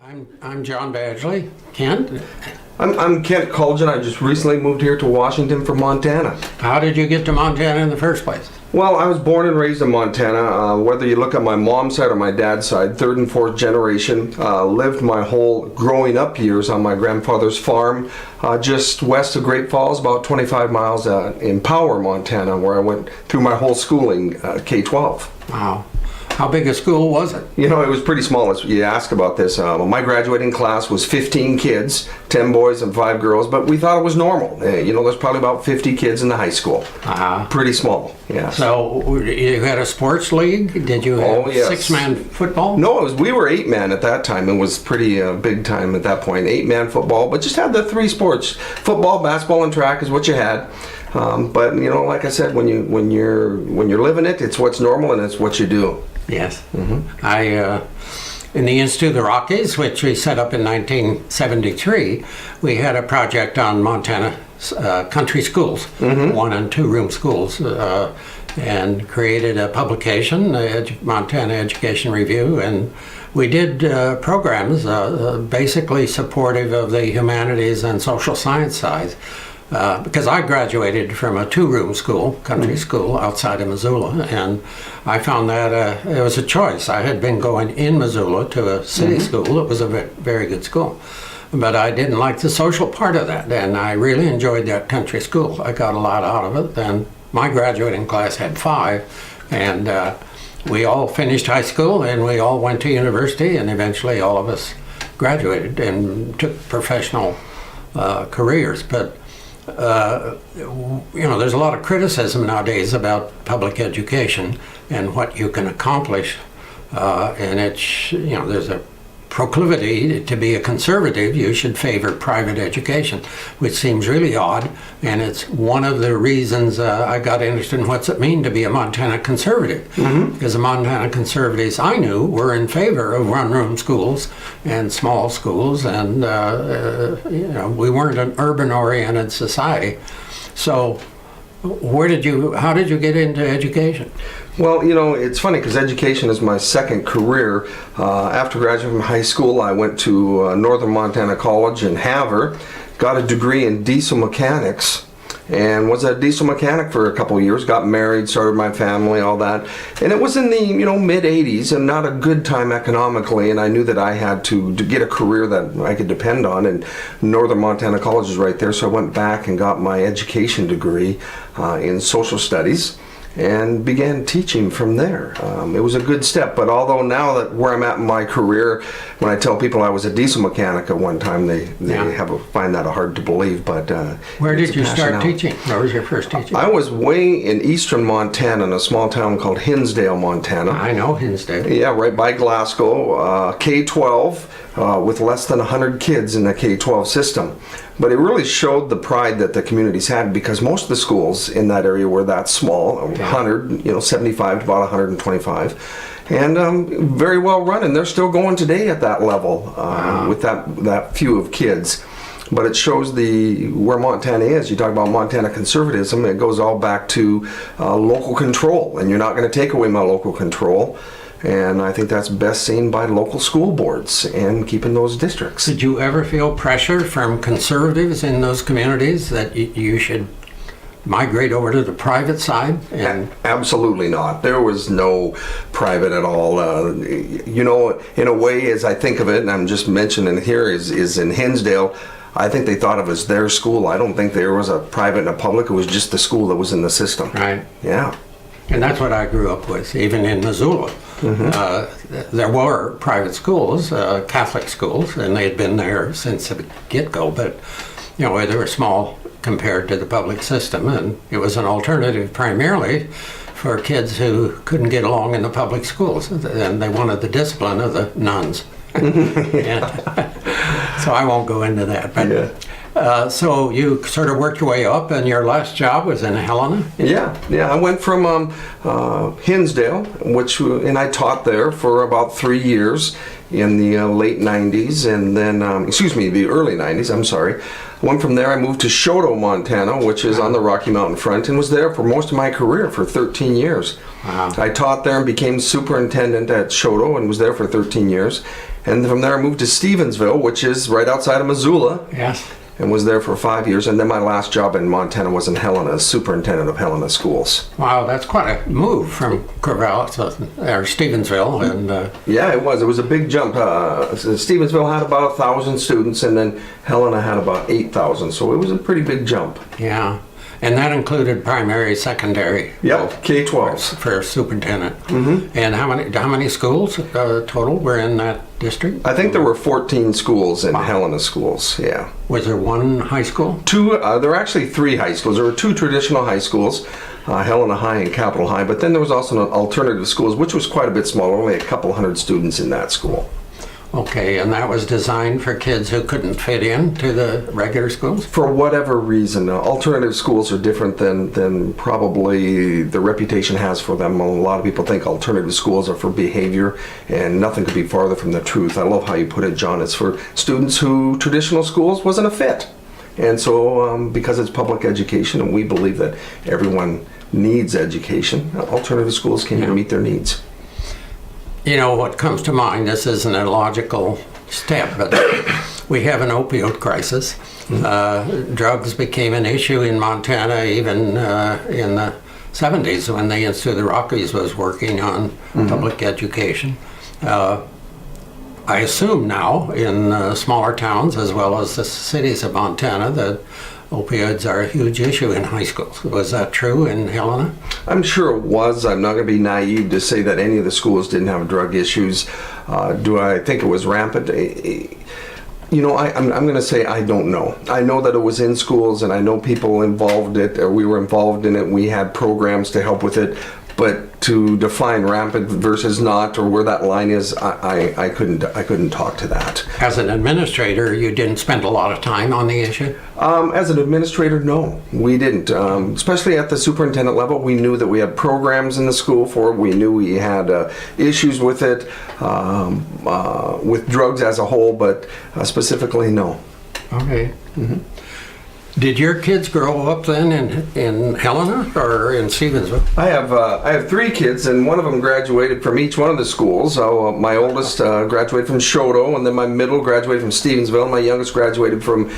I'm John Badgley. Kent, I'm Kent Kultgen. I just recently moved here to Washington from Montana. how did you get to Montana in the first place? Well, I was born and raised in Montana. Whether you look at my mom's side or my dad's side, third and fourth generation. Lived my whole growing up years on my grandfather's farm just west of Great Falls, about 25 miles in Power, Montana, where I went through my whole schooling, K-12. Wow. How big a school was it? You know, it was pretty small. As you ask about this, my graduating class was 15 kids, 10 boys and 5 girls, but we thought it was normal. You know, there's probably about 50 kids in the high school. Pretty small, yeah. So you had a sports league? Did you have yes. six-man football? No, we were 8-man at that time. It was pretty big time at that point. 8-man football, but just had the 3 sports. Football, basketball, and track is what you had. But you know, like I said, when you're living it, it's what's normal and it's what you do. Yes. I in the Institute of the Rockies, which we set up in 1973, we had a project on Montana country schools, 1- and 2-room schools, and created a publication, Montana Education Review, and we did programs basically supportive of the humanities and social science side. Because I graduated from a 2-room school, country school outside of Missoula, and I found that it was a choice. I had been going in Missoula to a city school. It was a very good school, but I didn't like the social part of that, and I really enjoyed that country school. I got a lot out of it, and my graduating class had 5, and we all finished high school, and we all went to university, and eventually all of us graduated and took professional careers. But you know, there's a lot of criticism nowadays about public education and what you can accomplish, and it's, you know, there's a proclivity to be a conservative. You should favor private education, which seems really odd, and it's one of the reasons I got interested in what's it mean to be a Montana conservative, because the Montana conservatives I knew were in favor of one-room schools and small schools, and you know, we weren't an urban-oriented society. So how did you get into education? Well, you know, it's funny because education is my second career. After graduating from high school, I went to Northern Montana College in Havre, got a degree in diesel mechanics, and was a diesel mechanic for a couple of years, got married, started my family, all that. And it was in the, you know, mid-'80s and not a good time economically, and I knew that I had to get a career that I could depend on, and Northern Montana College is right there, so I went back and got my education degree in social studies and began teaching from there. It was a good step, but although now that where I'm at in my career, when I tell people I was a diesel mechanic at one time, they find that hard to believe. But where did you start teaching? Where was your first teaching? I was way in eastern Montana, in a small town called Hinsdale, Montana. I know Hinsdale. Yeah, right by Glasgow. K-12 with less than 100 kids in the K-12 system. But it really showed the pride that the communities had, because most of the schools in that area were that small, 100, you know, 75 to about 125, and very well run, and they're still going today at that level with that few of kids. But it shows where Montana is. You talk about Montana conservatism, it goes all back to local control, and you're not going to take away my local control. And I think that's best seen by local school boards and keeping those districts. Did you ever feel pressure from conservatives in those communities that you should migrate over to the private side? Absolutely not. There was no private at all. You know, in a way, as I think of it, and I'm just mentioning it here, is in Hinsdale, I think they thought of it as their school. I don't think there was a private and a public. It was just the school that was in the system. Right. Yeah. And that's what I grew up with, even in Missoula. There were private schools, Catholic schools, and they had been there since the get-go, but you know, they were small compared to the public system, and it was an alternative primarily for kids who couldn't get along in the public schools, and they wanted the discipline of the nuns. So I won't go into that, but So you sort of worked your way up, and your last job was in Helena? Yeah. I went from Hinsdale, and I taught there for about 3 years in the late 90s, and then, the early 90s, I'm sorry. Went from there, I moved to Choteau, Montana, which is on the Rocky Mountain front, and was there for most of my career for 13 years. Wow. I taught there and became superintendent at Choteau and was there for 13 years. And from there I moved to Stevensville, which is right outside of Missoula. Yes. And was there for 5 years. And then my last job in Montana was in Helena, as superintendent of Helena schools. Wow, that's quite a move from Corvallis or Stevensville, and Yeah, it was. It was a big jump. Stevensville had about 1,000 students, and then Helena had about 8,000. So it was a pretty big jump. yeah, and that included primary, secondary. Yep, K-12. For superintendent. Mm-hmm. And how many schools total were in that district? I think there were 14 schools in Helena schools. Yeah. Was there one high school? Two. There were actually 3 high schools. There were 2 traditional high schools, Helena High and Capitol High. But then there was also an alternative schools, which was quite a bit smaller, only a couple hundred students in that school. Okay, and that was designed for kids who couldn't fit in to the regular schools? For whatever reason, alternative schools are different than probably the reputation has for them. A lot of people think alternative schools are for behavior, and nothing could be farther from the truth. I love how you put it, John. It's for students who traditional schools wasn't a fit. And so because it's public education, and we believe that everyone needs education, alternative schools came to meet their needs. You know, what comes to mind, this isn't a logical step, but we have an opioid crisis. Drugs became an issue in Montana even in the 70s when the Institute of the Rockies was working on public education. I assume now in smaller towns as well as the cities of Montana that opioids are a huge issue in high schools. Was that true in Helena? I'm sure it was. I'm not going to be naive to say that any of the schools didn't have drug issues. Do I think it was rampant? You know, I'm going to say I don't know. I know that it was in schools, and I know people involved it, or we were involved in it. We had programs to help with it. But to define rampant versus not, or where that line is, I couldn't talk to that. As an administrator, you didn't spend a lot of time on the issue? As an administrator, no, we didn't. Especially at the superintendent level, we knew that we had programs in the school for it. We knew we had issues with it, with drugs as a whole, but specifically, no. Okay. Mm-hmm. Did your kids grow up then in Helena or in Stevensville? I have 3 kids, and one of them graduated from each one of the schools. So my oldest graduated from Choteau, and then my middle graduated from Stevensville, and my youngest graduated from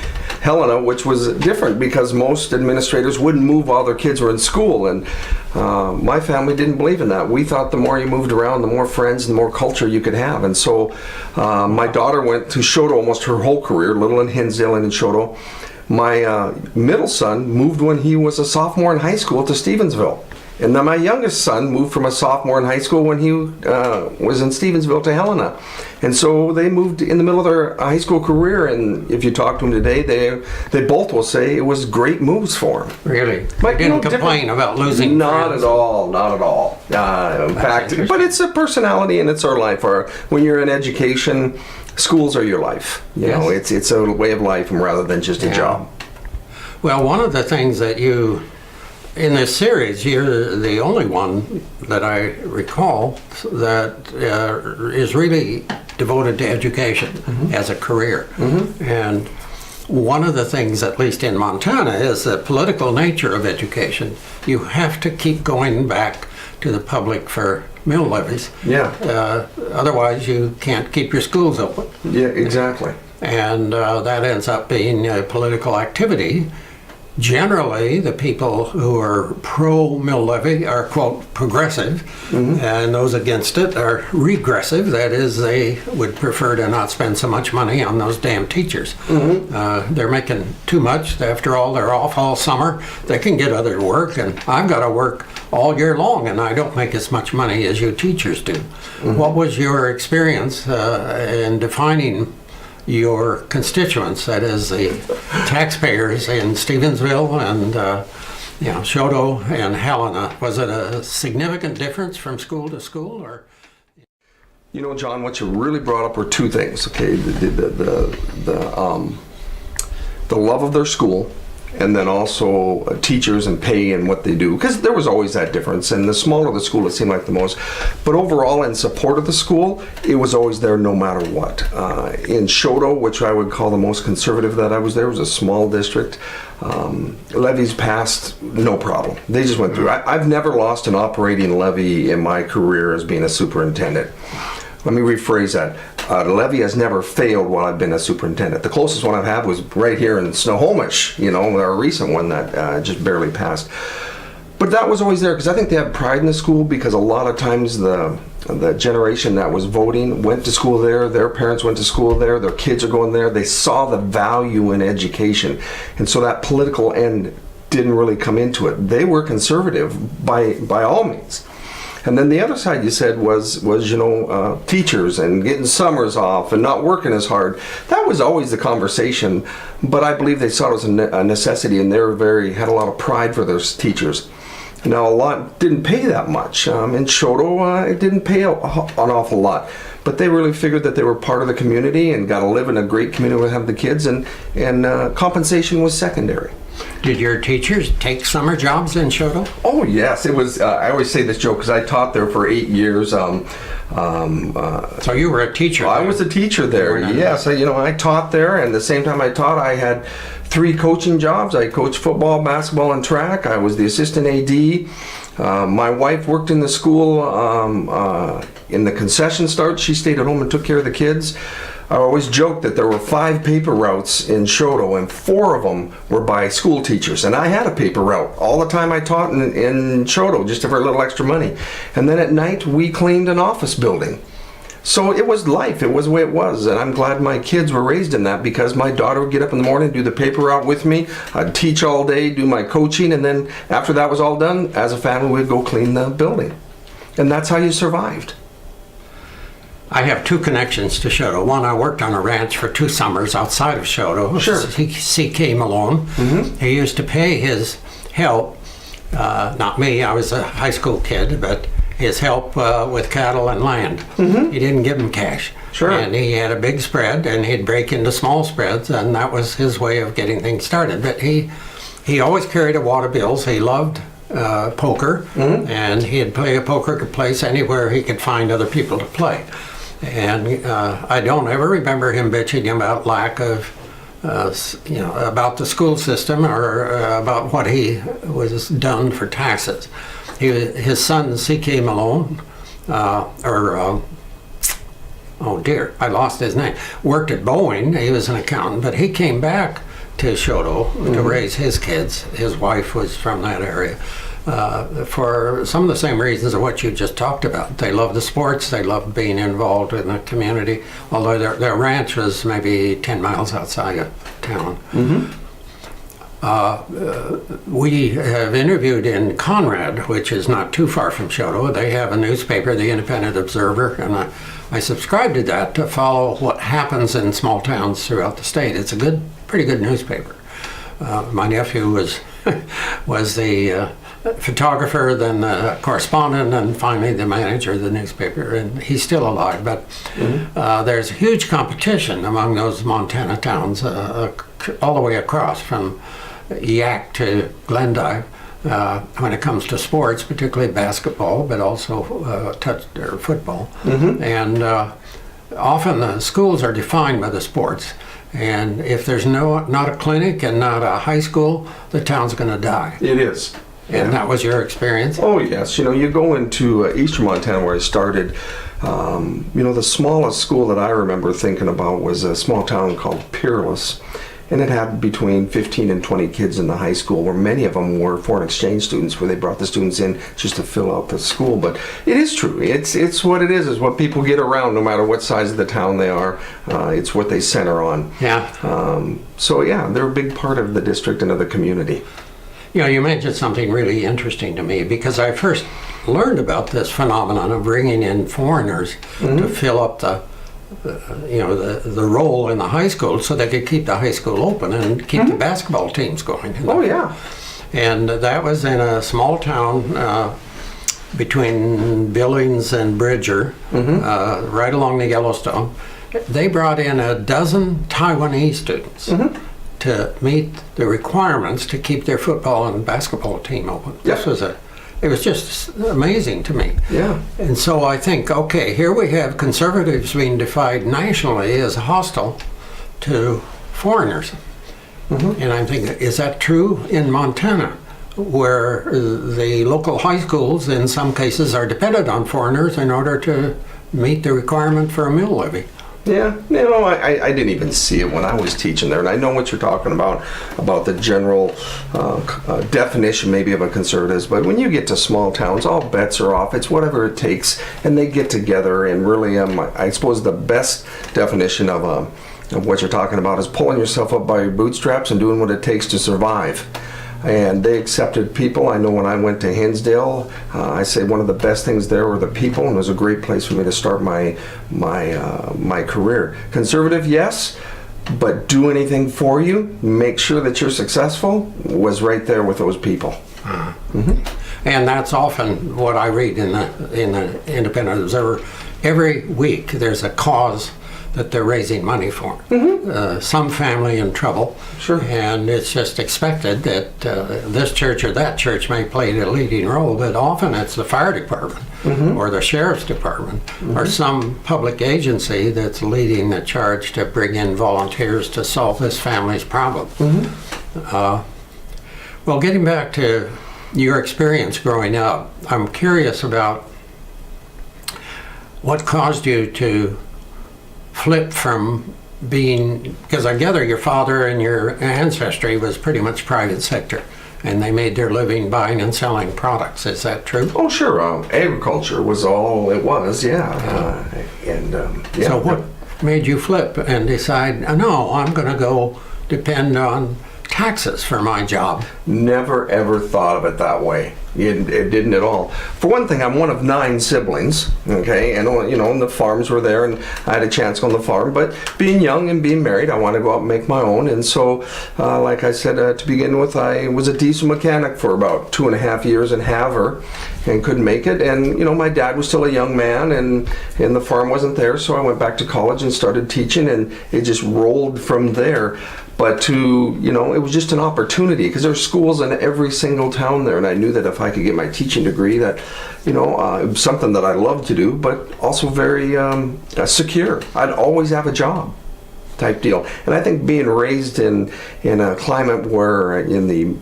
Helena, which was different because most administrators wouldn't move while their kids were in school, and my family didn't believe in that. We thought the more you moved around, the more friends and the more culture you could have. And so my daughter went to Choteau almost her whole career, little in Hinsdale and in Choteau. My middle son moved when he was a sophomore in high school to Stevensville. And then my youngest son moved from a sophomore in high school when he was in Stevensville to Helena. And so they moved in the middle of their high school career, and if you talk to them today, they both will say it was great moves for them. Really? But They didn't complain about losing Not friends? at all, not at all. In fact, but it's a personality and it's our life. When you're in education, schools are your life. You know, it's a way of life rather than just a job. Well, one of the things that you, in this series, you're the only one that I recall that is really devoted to education as a career. And one of the things, at least in Montana, is the political nature of education. You have to keep going back to the public for mill levies. Otherwise, you can't keep your schools open. Yeah, exactly. And that ends up being a political activity. Generally, the people who are pro-mill levy are, quote, progressive, and those against it are regressive. That is, they would prefer to not spend so much money on those damn teachers. They're making too much. After all, they're off all summer. They can get other work, and I've got to work all year long, and I don't make as much money as you teachers do. What was your experience in defining your constituents, that is the taxpayers in Stevensville and Choteau and Helena? Was it a significant difference from school to school, or? You know, the the love of their school, and then also teachers and pay and what they do, because there was always that difference. And the smaller the school, it seemed like the most. But overall, in support of the school, it was always there no matter what. In Shoto, which I would call the most conservative that I was there, was a small district. Levies passed, no problem. They just went through. I've never lost an operating levy in my career as being a superintendent. Let me rephrase that. The levy has never failed while I've been a superintendent. The closest one I've had was right here in Snohomish, our recent one that just barely passed. But that was always there because I think they have pride in the school, because a lot of times the generation that was voting went to school there, their parents went to school there, their kids are going there. They saw the value in education. And so that political end didn't really come into it. They were conservative by all means. And then the other side you said was teachers and getting summers off and not working as hard. That was always the conversation, but I believe they saw it as a necessity, and they had a lot of pride for their teachers. Now, a lot didn't pay that much. In Shoto, it didn't pay an awful lot, but they really figured that they were part of the community and got to live in a great community with have the kids, and compensation was secondary. Did your teachers take summer jobs in Shoto? Oh yes, it was. I always say this joke because I taught there for 8 years. So you were a teacher. I was a teacher there. Yes, I taught there, and at the same time I taught, I had 3 coaching jobs. I coached football, basketball, and track. I was the assistant AD. My wife worked in the school in the concession start. She stayed at home and took care of the kids. I always joke that there were 5 paper routes in Shoto, and 4 of them were by school teachers. And I had a paper route all the time I taught in Shoto, just for a little extra money. And then at night, we cleaned an office building. So it was life. It was the way it was. And I'm glad my kids were raised in that, because my daughter would get up in the morning, do the paper route with me. I'd teach all day, do my coaching, and then after that was all done, as a family, we'd go clean the building. And that's how you survived. I have 2 connections to Shoto. One, I worked on a ranch for 2 summers outside of Shoto. Sure. C.K. Malone. Mm-hmm. He used to pay his help, not me, I was a high school kid, but his help with cattle and land. Mm-hmm. He didn't give him cash. Sure. And he had a big spread, and he'd break into small spreads, and that was his way of getting things started. But he always carried a wad of bills. He loved poker, mm-hmm. and he'd play a poker place anywhere he could find other people to play. And I don't ever remember him bitching about lack of, about the school system or about what he was done for taxes. His son, C.K. Malone, I lost his name, worked at Boeing. He was an accountant, but he came back to Shoto mm-hmm. to raise his kids. His wife was from that area. For some of the same reasons of what you just talked about. They love the sports, they love being involved in the community, although their ranch was maybe 10 miles outside of town. Mm-hmm. We have interviewed in Conrad, which is not too far from Shoto. They have a newspaper, the Independent Observer, and I subscribe to that to follow what happens in small towns throughout the state. It's a pretty good newspaper. My nephew was the photographer, then the correspondent, and finally the manager of the newspaper, and he's still alive. But mm-hmm. There's huge competition among those Montana towns all the way across from Yak to Glendive when it comes to sports, particularly basketball, but also football. Mm-hmm. And often the schools are defined by the sports. And if there's not a clinic and not a high school, the town's going to die. It is. And that was your experience? Oh, yes. You go into eastern Montana where I started. The smallest school that I remember thinking about was a small town called Peerless. And it had between 15 and 20 kids in the high school, where many of them were foreign exchange students, where they brought the students in just to fill out the school. But it is true. It's what it is what people get around, no matter what size of the town they are. It's what they center on. Yeah. They're a big part of the district and of the community. You mentioned something really interesting to me, because I first learned about this phenomenon of bringing in foreigners mm-hmm. to fill up the role in the high school so they could keep the high school open and keep mm-hmm. the basketball teams going. Oh, yeah. And that was in a small town between Billings and Bridger, mm-hmm. Mm-hmm. Right along the Yellowstone. They brought in a dozen Taiwanese students. Mm-hmm. to meet the requirements to keep their football and basketball team open. Yeah. It was just amazing to me. Yeah. And so I think, okay, here we have conservatives being defined nationally as hostile to foreigners. And I'm thinking, is that true in Montana, where the local high schools in some cases are dependent on foreigners in order to meet the requirement for a mill levy? Yeah, I didn't even see it when I was teaching there, and I know what you're talking about the general definition maybe of a conservative, but when you get to small towns, all bets are off. It's whatever it takes, and they get together, and really, I suppose the best definition of what you're talking about is pulling yourself up by your bootstraps and doing what it takes to survive. And they accepted people. I know when I went to Hinsdale, I say one of the best things there were the people, and it was a great place for me to start my career. Conservative, yes, but do anything for you, make sure that you're successful, was right there with those people. And that's often what I read in the Independent Observer. Every week there's a cause that they're raising money for. Some family in trouble. Sure. And it's just expected that this church or that church may play the leading role, but often it's the fire department or the sheriff's department or some public agency that's leading the charge to bring in volunteers to solve this family's problem. Well, getting back to your experience growing up, I'm curious about what caused you to flip from being, because I gather your father and your ancestry was pretty much private sector, and they made their living buying and selling products. Is that true? Oh, sure. Agriculture was all it was, yeah. So what made you flip and decide, no, I'm going to go depend on taxes for my job? Never ever thought of it that way. It didn't at all. For one thing, I'm one of 9 siblings, okay, and and the farms were there, and I had a chance on the farm, but being young and being married, I wanted to go out and make my own, and so, like I said, to begin with, I was a diesel mechanic for about 2.5 years in Havre, and couldn't make it, and, my dad was still a young man, and the farm wasn't there, so I went back to college and started teaching, and it just rolled from there. But it was just an opportunity, because there's schools in every single town there, and I knew that if I could get my teaching degree, that, it was something that I loved to do, but also very secure. I'd always have a job type deal. And I think being raised in a climate where in the,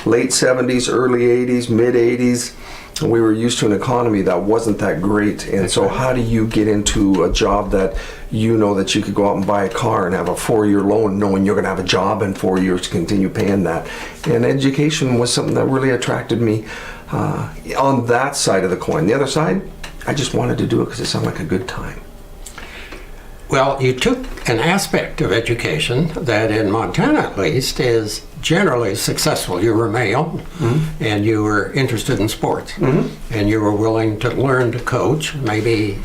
late 70s, early 80s, mid 80s, we were used to an economy that wasn't that great, and so how do you get into a job that that you could go out and buy a car and have a 4-year loan knowing you're going to have a job in 4 years to continue paying that? And education was something that really attracted me on that side of the coin. The other side, I just wanted to do it because it sounded like a good time. Well, you took an aspect of education that in Montana at least is generally successful. You were male and you were interested in sports and you were willing to learn to coach. Maybe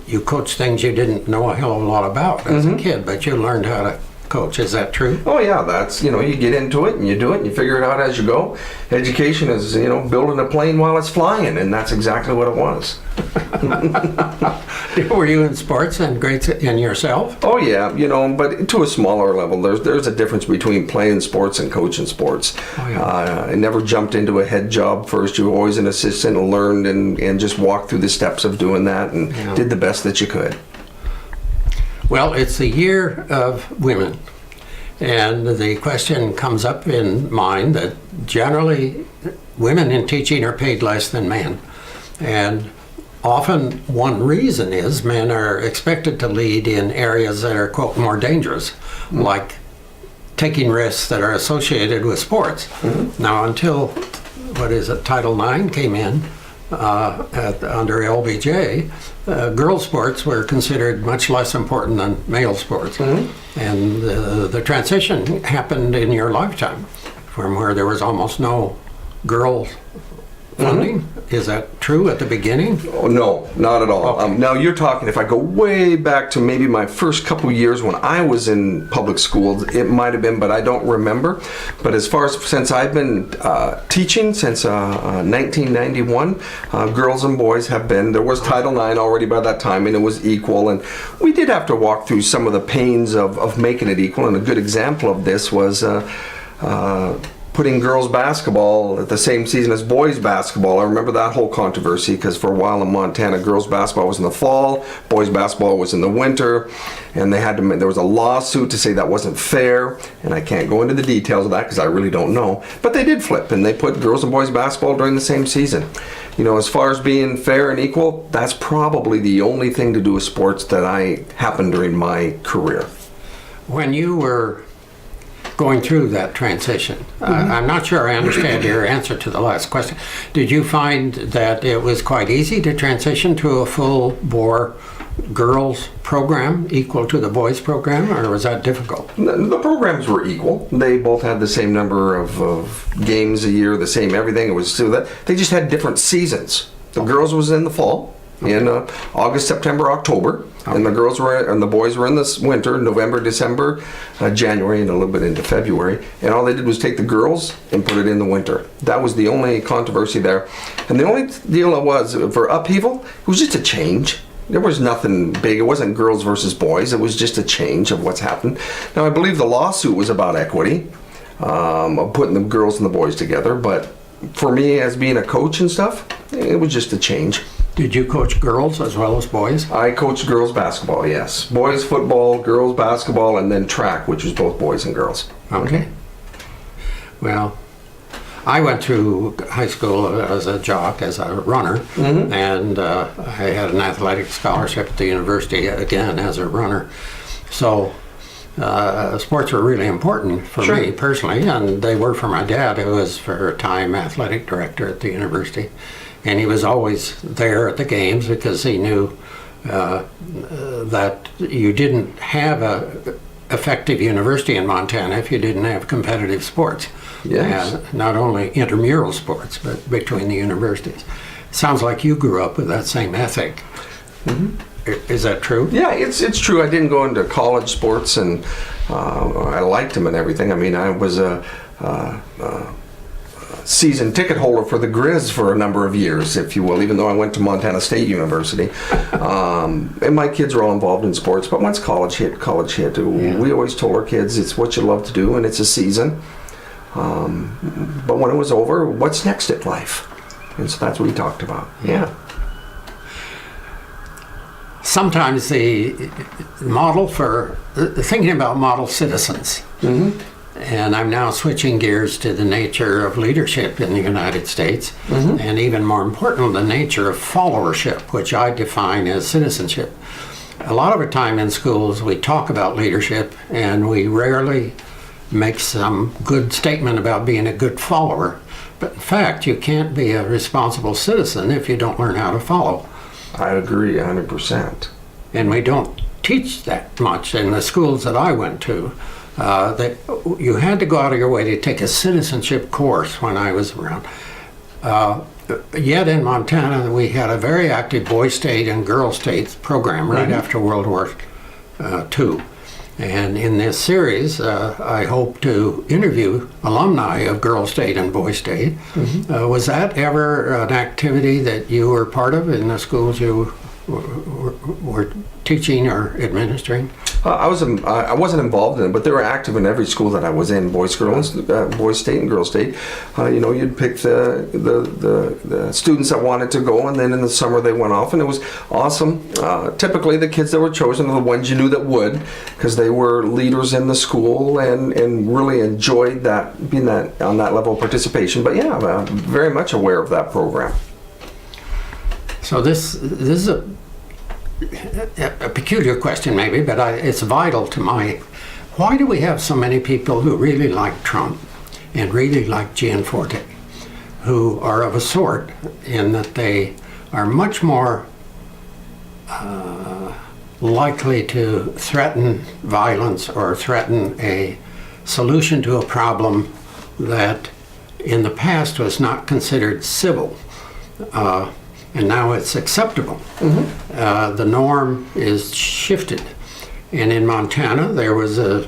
you coached things you didn't know a hell of a lot about as a kid, but you learned how to coach. Is that true? Oh yeah, that's, you get into it and you do it and you figure it out as you go. Education is, building a plane while it's flying, and that's exactly what it was. Were you in sports and grades in yourself? Oh yeah, but to a smaller level. There's a difference between playing sports and coaching sports. Oh, yeah. I never jumped into a head job first. You were always an assistant and learned and just walked through the steps of doing that and did the best that you could. Well, it's the year of women, and the question comes up in mind that generally women in teaching are paid less than men, and often one reason is men are expected to lead in areas that are, quote, more dangerous, like taking risks that are associated with sports. Now, until, Title IX came in under LBJ, girls' sports were considered much less important than male sports. And the transition happened in your lifetime from where there was almost no girls funding. Is that true at the beginning? Oh, no, not at all. Okay. Now you're talking, if I go way back to maybe my first couple years when I was in public schools, it might have been, but I don't remember. But as far as since I've been teaching since 1991, girls and boys have been, there was Title IX already by that time, and it was equal. And we did have to walk through some of the pains of making it equal. And a good example of this was putting girls basketball at the same season as boys basketball. I remember that whole controversy because for a while in Montana, girls basketball was in the fall, boys basketball was in the winter, and there was a lawsuit to say that wasn't fair, and I can't go into the details of that because I really don't know. But they did flip, and they put girls and boys basketball during the same season. You know, as far as being fair and equal, that's probably the only thing to do with sports that happened during my career. When you were going through that transition, I'm not sure I understand your answer to the last question. Did you find that it was quite easy to transition to a full-bore girls program equal to the boys program, or was that difficult? The programs were equal. They both had the same number of games a year, the same everything. It was so that they just had different seasons. The girls was in the fall, in August, September, October, and the boys were in this winter, November, December, January, and a little bit into February. And all they did was take the girls and put it in the winter. That was the only controversy there. And the only deal it was for upheaval, it was just a change. There was nothing big. It wasn't girls versus boys. It was just a change of what's happened. Now, I believe the lawsuit was about equity, of putting the girls and the boys together. But for me, as being a coach and stuff, it was just a change. Did you coach girls as well as boys? I coached girls basketball, yes. Boys football, girls basketball, and then track, which was both boys and girls. Okay. Well, I went through high school as a jock, as a runner, and I had an athletic scholarship at the university, again, as a runner. So sports were really important for me personally, and they were for my dad, who was for a time athletic director at the university. And he was always there at the games because he knew that you didn't have a effective university in Montana if you didn't have competitive sports. Yes. Not only intramural sports, but between the universities. Sounds like you grew up with that same ethic. Is that true? Yeah, it's true. I didn't go into college sports, and I liked them and everything. I mean, I was a season ticket holder for the Grizz for a number of years, if you will, even though I went to Montana State University. And my kids were all involved in sports, but once college hit, we always told our kids it's what you love to do and it's a season. But when it was over, what's next in life? And so that's what we talked about. Yeah. Sometimes the model for thinking about model citizens. And I'm now switching gears to the nature of leadership in the United States, and even more important, the nature of followership, which I define as citizenship. A lot of the time in schools, we talk about leadership, and we rarely make some good statement about being a good follower. But in fact, you can't be a responsible citizen if you don't learn how to follow. I agree 100%. And we don't teach that much in the schools that I went to. That you had to go out of your way to take a citizenship course when I was around. Yet in Montana, we had a very active boy state and girl state program right after World War II. And in this series, I hope to interview alumni of Girl State and Boy State. Was that ever an activity that you were part of in the schools you were teaching or administering? I wasn't involved in it, but they were active in every school that I was in, Boys State and Girls State. You'd pick the students that wanted to go, and then in the summer they went off, and it was awesome. Typically the kids that were chosen are the ones you knew that would, because they were leaders in the school and really enjoyed that, being that on that level of participation. But yeah, I'm very much aware of that program. So this is a peculiar question maybe, but it's vital to why do we have so many people who really like Trump and really like Gianforte, who are of a sort in that they are much more likely to threaten violence or threaten a solution to a problem that in the past was not considered civil, and now it's acceptable. The norm is shifted. And in Montana, there was a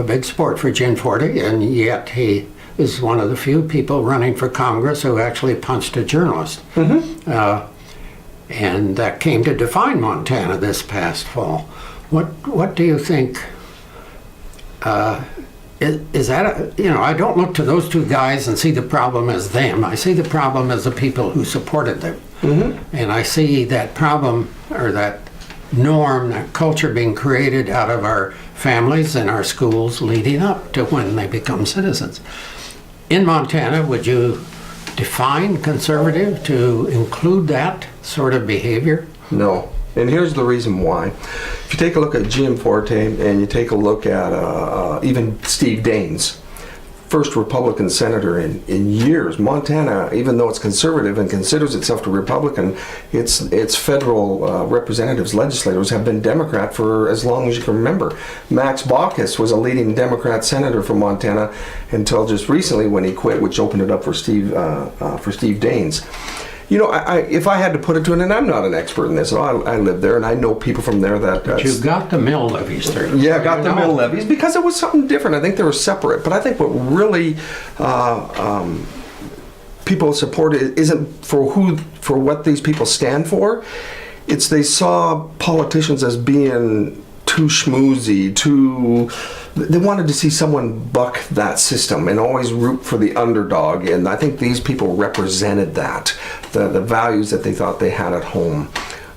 big support for Gianforte, and yet he is one of the few people running for Congress who actually punched a journalist. And that came to define Montana this past fall. What do you think? Is that I don't look to those two guys and see the problem as them. I see the problem as the people who supported them. And I see that problem, or that norm, that culture being created out of our families and our schools leading up to when they become citizens. In Montana, would you define conservative to include that sort of behavior? No. And here's the reason why. If you take a look at Gianforte and you take a look at even Steve Daines, first Republican senator in years. Montana, even though it's conservative and considers itself to Republican, its federal representatives, legislators, have been Democrat for as long as you can remember. Max Baucus was a leading Democrat senator from Montana until just recently when he quit, which opened it up for Steve Daines. If I had to put it to it, and I'm not an expert in this, so I live there and I know people from there that... But you got the mill levies through. Yeah, got the mill levies because it was something different. I think they were separate. But I think what really people support isn't for what these people stand for. It's they saw politicians as being too schmoozy, they wanted to see someone buck that system and always root for the underdog, and I think these people represented that, the values that they thought they had at home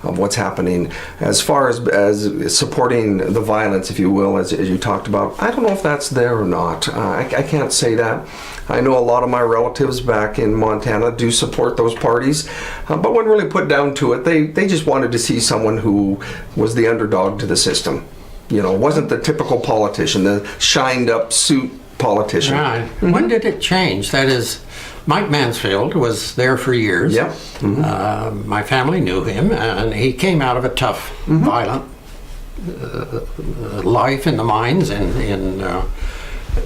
of what's happening. As far as supporting the violence, if you will, as you talked about, I don't know if that's there or not. I can't say that. I know a lot of my relatives back in Montana do support those parties, but when really put down to it, they just wanted to see someone who was the underdog to the system. Wasn't the typical politician, the shined up suit politician. Right. When did it change? That is, Mike Mansfield was there for years. Yep. My family knew him, and he came out of a tough, violent life in the mines in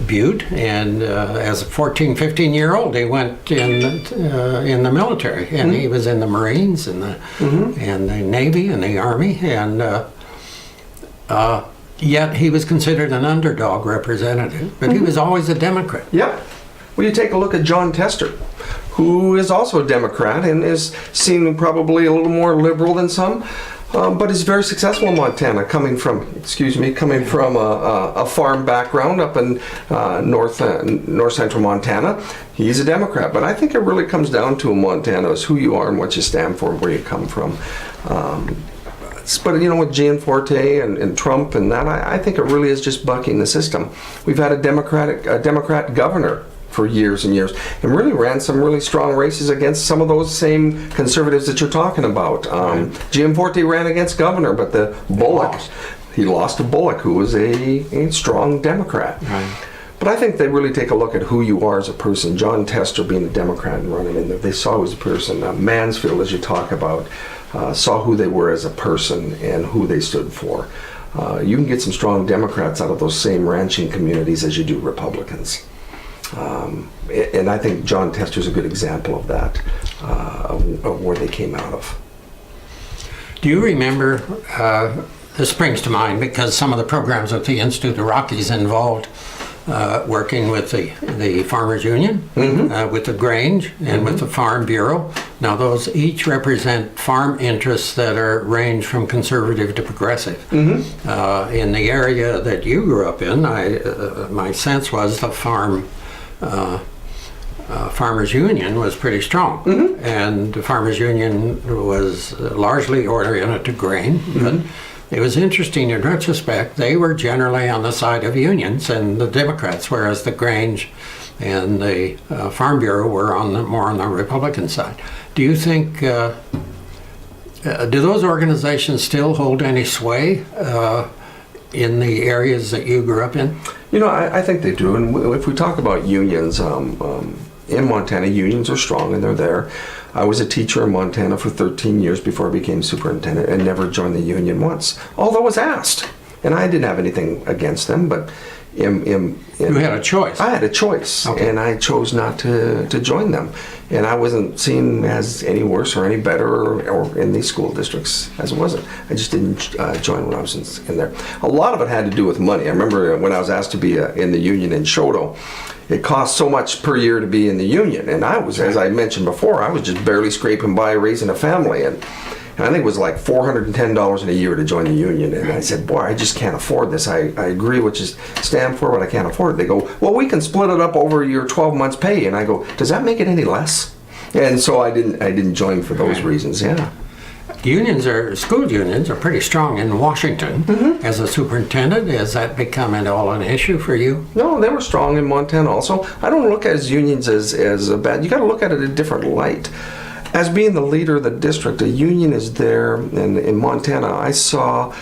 Butte, and as a 14, 15-year-old, he went in the military, and he was in the Marines and the Navy and the Army, and yet he was considered an underdog representative, but he was always a Democrat. Yep. Well, you take a look at John Tester, who is also a Democrat and is seen probably a little more liberal than some, but is very successful in Montana, coming from a farm background up in north central Montana. He's a Democrat, but I think it really comes down to in Montana is who you are and what you stand for, where you come from. But with Gianforte and Trump and that, I think it really is just bucking the system. We've had a Democrat governor for years and years, and really ran some really strong races against some of those same conservatives that you're talking about. Gianforte ran against governor, but the Bullock, he lost to Bullock, who was a strong Democrat. Right. But I think they really take a look at who you are as a person. John Tester being a Democrat and running in there, they saw who as a person. Mansfield, as you talk about, saw who they were as a person and who they stood for. You can get some strong Democrats out of those same ranching communities as you do Republicans. And I think John Tester's a good example of that, of where they came out of. Do you remember, this springs to mind because some of the programs at the Institute of Rockies involved working with the Farmers Union, with the Grange, and with the Farm Bureau. Now those each represent farm interests that range from conservative to progressive. In the area that you grew up in, my sense was the Farmers Union was pretty strong, and the Farmers Union was largely oriented to grain, but it was interesting in retrospect, they were generally on the side of unions and the Democrats, whereas the Grange and the Farm Bureau were more on the Republican side. Do you think, do those organizations still hold any sway in the areas that you grew up in? I think they do. And if we talk about unions, in Montana, unions are strong and they're there. I was a teacher in Montana for 13 years before I became superintendent and never joined the union once, although I was asked. And I didn't have anything against them, but You had a choice. I had a choice, Okay. and I chose not to join them. And I wasn't seen as any worse or any better or in these school districts as it wasn't. I just didn't join when I was in there. A lot of it had to do with money. I remember when I was asked to be in the union in Shoto, it cost so much per year to be in the union. And I was, as I mentioned before, I was just barely scraping by raising a family. And I think it was like $410 in a year to join the union. And I said, boy, I just can't afford this. I agree what you stand for, but I can't afford it. They go, well, we can split it up over your 12 months pay. And I go, does that make it any less? And so I didn't join for those reasons, yeah. School unions are pretty strong in Washington. Mm-hmm. As a superintendent, has that become at all an issue for you? No, they were strong in Montana also. I don't look at unions as a bad, you got to look at it in a different light. As being the leader of the district, a union is there, and in Montana, I saw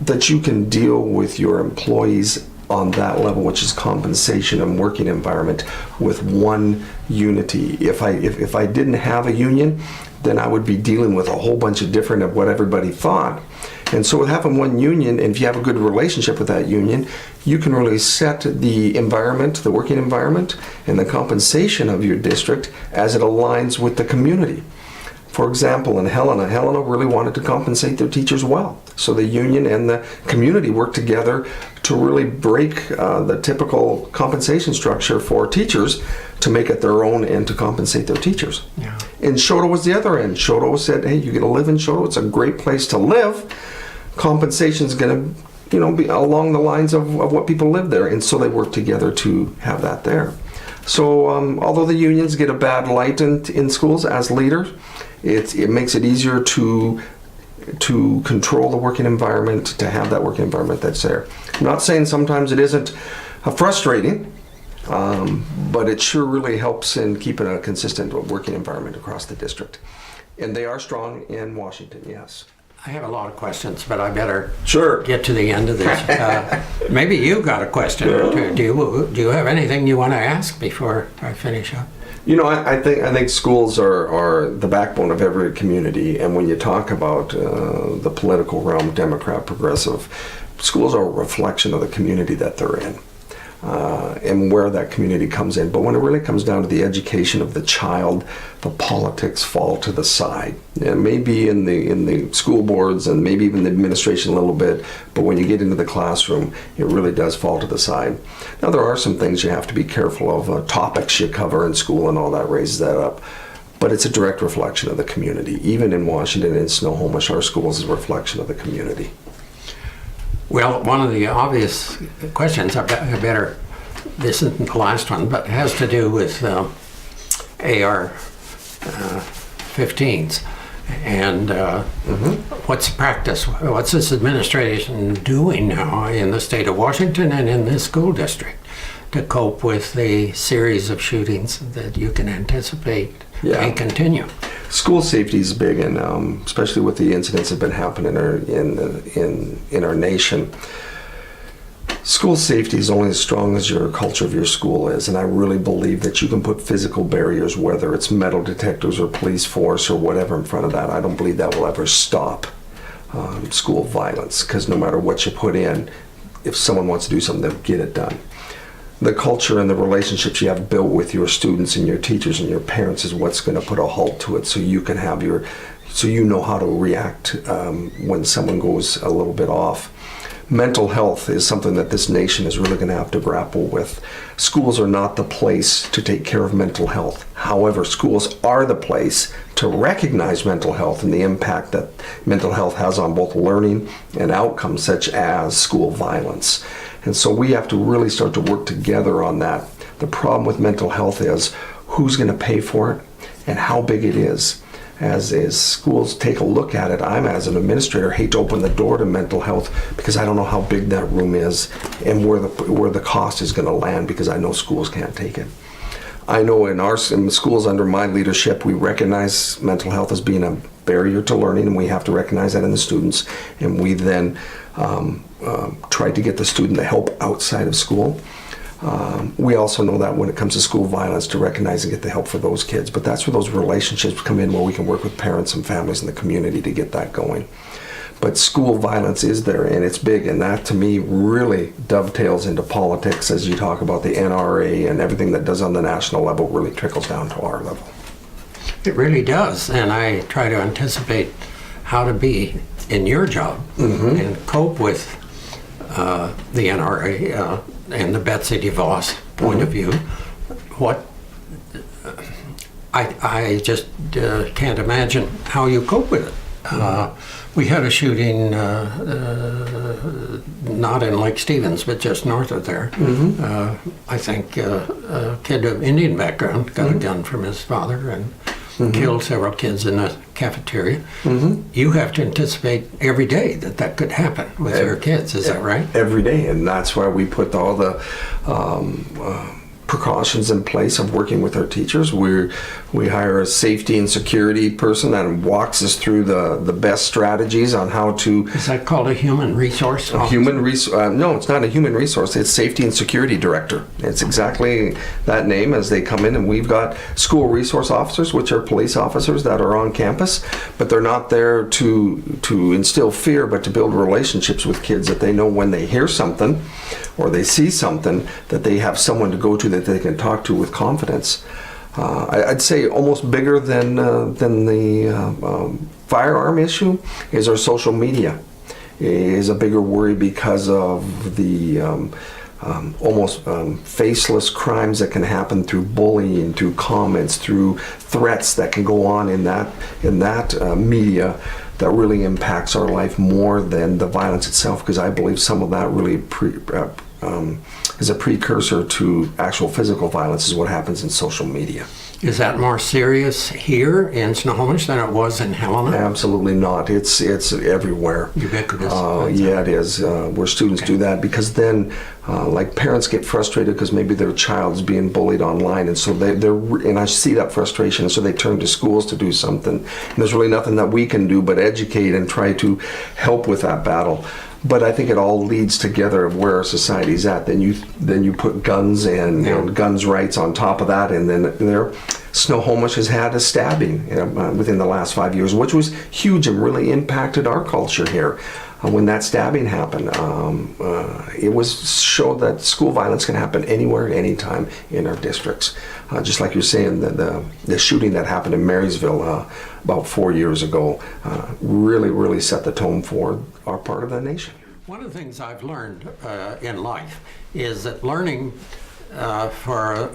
that you can deal with your employees on that level, which is compensation and working environment, with one unity. If I didn't have a union, then I would be dealing with a whole bunch of different of what everybody thought. And so with having one union, and if you have a good relationship with that union, you can really set the environment, the working environment, and the compensation of your district as it aligns with the community. For example, in Helena really wanted to compensate their teachers well. So the union and the community worked together to really break the typical compensation structure for teachers to make it their own and to compensate their teachers. Yeah. And Shoto was the other end. Shoto said, hey, you're going to live in Shoto. It's a great place to live. Compensation's going to be along the lines of what people live there. And so they worked together to have that there. So although the unions get a bad light in schools as leaders, it makes it easier to control the working environment, to have that working environment that's there. I'm not saying sometimes it isn't frustrating, but it sure really helps in keeping a consistent working environment across the district. And they are strong in Washington, yes. I have a lot of questions, but I better Sure. get to the end of this. Maybe you got a question or two. Do you have anything you want to ask before I finish up? I think schools are the backbone of every community, and when you talk about the political realm, Democrat, progressive, schools are a reflection of the community that they're in. And where that community comes in. But when it really comes down to the education of the child, the politics fall to the side. And maybe in the school boards and maybe even the administration a little bit, but when you get into the classroom, it really does fall to the side. Now there are some things you have to be careful of, topics you cover in school and all that raises that up. But it's a direct reflection of the community. Even in Washington and Snohomish, our schools is a reflection of the community. Well, one of the obvious questions, I better, this isn't the last one, but it has to do with AR-15s. And what's the practice? What's this administration doing now in the state of Washington and in this school district to cope with the series of shootings that you can anticipate may continue? School safety is big, and especially with the incidents that have been happening in our nation. School safety is only as strong as your culture of your school is, and I really believe that you can put physical barriers, whether it's metal detectors or police force or whatever in front of that. I don't believe that will ever stop school violence, because no matter what you put in, if someone wants to do something, they'll get it done. The culture and the relationships you have built with your students and your teachers and your parents is what's going to put a halt to it, so you can have so you know how to react when someone goes a little bit off. Mental health is something that this nation is really going to have to grapple with. Schools are not the place to take care of mental health. However, schools are the place to recognize mental health and the impact that mental health has on both learning and outcomes such as school violence. And so we have to really start to work together on that. The problem with mental health is who's going to pay for it and how big it is. As schools take a look at it, I'm, as an administrator, hate to open the door to mental health because I don't know how big that room is and where the cost is going to land, because I know schools can't take it. I know in the schools under my leadership, we recognize mental health as being a barrier to learning, and we have to recognize that in the students, and we then try to get the student the help outside of school. We also know that when it comes to school violence, to recognize and get the help for those kids. But that's where those relationships come in, where we can work with parents and families in the community to get that going. but school violence is there, and it's big, and that to me really dovetails into politics as you talk about the NRA and everything that does on the national level really trickles down to our level. It really does, and I try to anticipate how to be in your job and cope with the NRA and the Betsy DeVos point of view. What I just can't imagine how you cope with it. We had a shooting, not in Lake Stevens, but just north of there. I think a kid of Indian background got a gun from his father and killed several kids in the cafeteria. You have to anticipate every day that that could happen with your kids, is that right? Every day, and that's why we put all the precautions in place of working with our teachers. We hire a safety and security person that walks us through the best strategies on how to. Is that called a human resource officer? No, it's not a human resource. It's safety and security director. It's exactly that name as they come in, and we've got school resource officers, which are police officers that are on campus, but they're not there to instill fear, but to build relationships with kids that they know when they hear something or they see something that they have someone to go to that they can talk to with confidence. I'd say almost bigger than the firearm issue is our social media is a bigger worry because of the almost faceless crimes that can happen through bullying, through comments, through threats that can go on in that media that really impacts our life more than the violence itself, because I believe some of that really is a precursor to actual physical violence is what happens in social media. Is that more serious here in Snohomish than it was in Helena? Absolutely not. It's everywhere. Ubiquitous. Yeah, it is. Where students do that because then, like parents get frustrated because maybe their child's being bullied online, and so and I see that frustration, and so they turn to schools to do something. And there's really nothing that we can do but educate and try to help with that battle. But I think it all leads together of where our society's at. Then you put guns and guns rights on top of that, and then Snohomish has had a stabbing within the last 5 years, which was huge and really impacted our culture here. When that stabbing happened, it was showed that school violence can happen anywhere at any time in our districts. Just like you're saying, the shooting that happened in Marysville about 4 years ago really set the tone for our part of the nation. One of the things I've learned in life is that learning for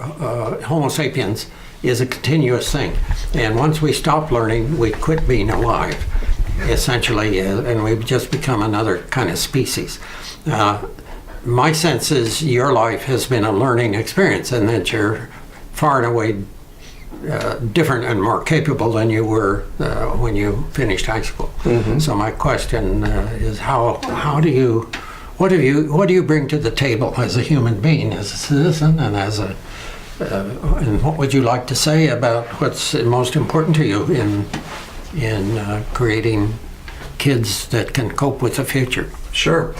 Homo sapiens is a continuous thing. And once we stop learning, we quit being alive, essentially, and we've just become another kind of species. My sense is your life has been a learning experience, and that you're far and away different and more capable than you were when you finished high school. So my question is, what do you bring to the table as a human being, as a citizen, and and what would you like to say about what's most important to you in creating kids that can cope with the future? Sure.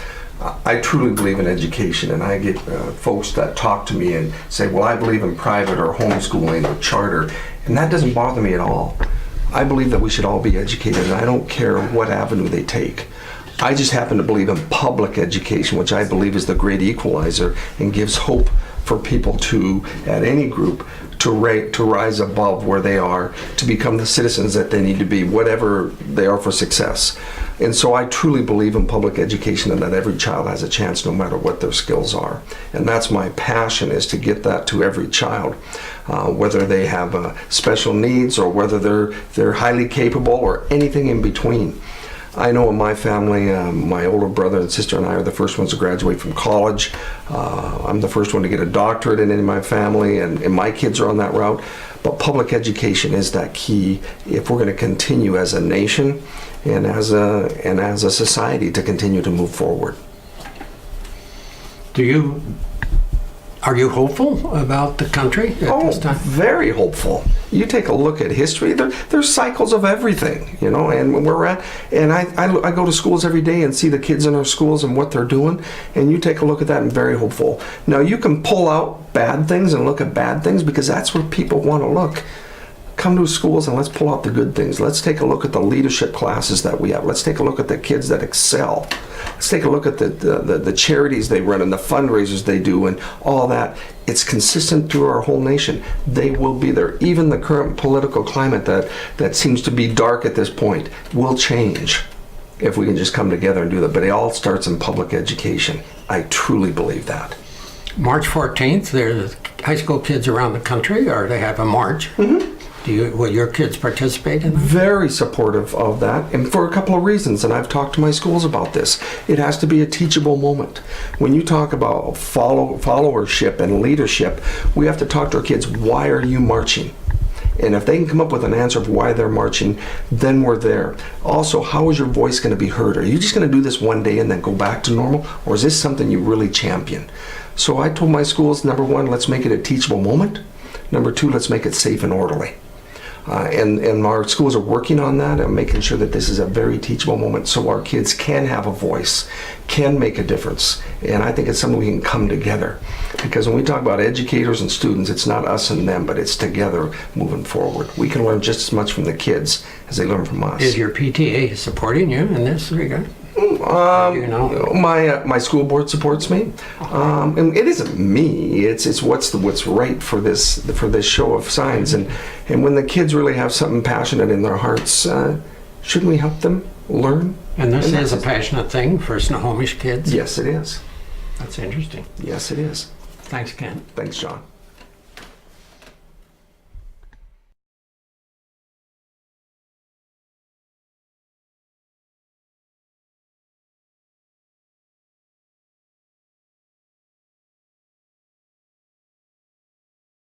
I truly believe in education, and I get folks that talk to me and say, well, I believe in private or homeschooling or charter, and that doesn't bother me at all. I believe that we should all be educated, and I don't care what avenue they take. I just happen to believe in public education, which I believe is the great equalizer and gives hope for people at any group, to rise above where they are, to become the citizens that they need to be, whatever they are for success. And so I truly believe in public education and that every child has a chance no matter what their skills are. And that's my passion, is to get that to every child, whether they have special needs or whether they're highly capable or anything in between. I know in my family, my older brother and sister and I are the first ones to graduate from college. I'm the first one to get a doctorate in my family, and my kids are on that route. But public education is that key if we're going to continue as a nation and as a society to continue to move forward. Are you hopeful about the country at this time? Very hopeful. You take a look at history, there's cycles of everything, and where we're at. And I go to schools every day and see the kids in our schools and what they're doing, and you take a look at that and very hopeful. Now, you can pull out bad things and look at bad things because that's where people want to look. come to schools and let's pull out the good things. Let's take a look at the leadership classes that we have. Let's take a look at the kids that excel. Let's take a look at the charities they run and the fundraisers they do and all that. It's consistent through our whole nation. They will be there. Even the current political climate that seems to be dark at this point will change if we can just come together and do that. But it all starts in public education. I truly believe that. March 14th, there's high school kids around the country, or they have a march. Will your kids participate in that? Very supportive of that, and for a couple of reasons, and I've talked to my schools about this. It has to be a teachable moment. When you talk about followership and leadership, we have to talk to our kids, why are you marching? And if they can come up with an answer of why they're marching, then we're there. Also, how is your voice going to be heard? Are you just going to do this one day and then go back to normal? Or is this something you really champion? So I told my schools, number one, let's make it a teachable moment. Number two, let's make it safe and orderly. And our schools are working on that and making sure that this is a very teachable moment so our kids can have a voice, can make a difference. And I think it's something we can come together. Because when we talk about educators and students, it's not us and them, but it's together moving forward. We can learn just as much from the kids as they learn from us. Is your PTA supporting you in this regard? My school board supports me, and it isn't me. It's what's right for this show of signs, and when the kids really have something passionate in their hearts, shouldn't we help them learn? And this is a passionate thing for Snohomish kids? Yes, it is. That's interesting. Yes, it is. Thanks, Ken. Thanks, John.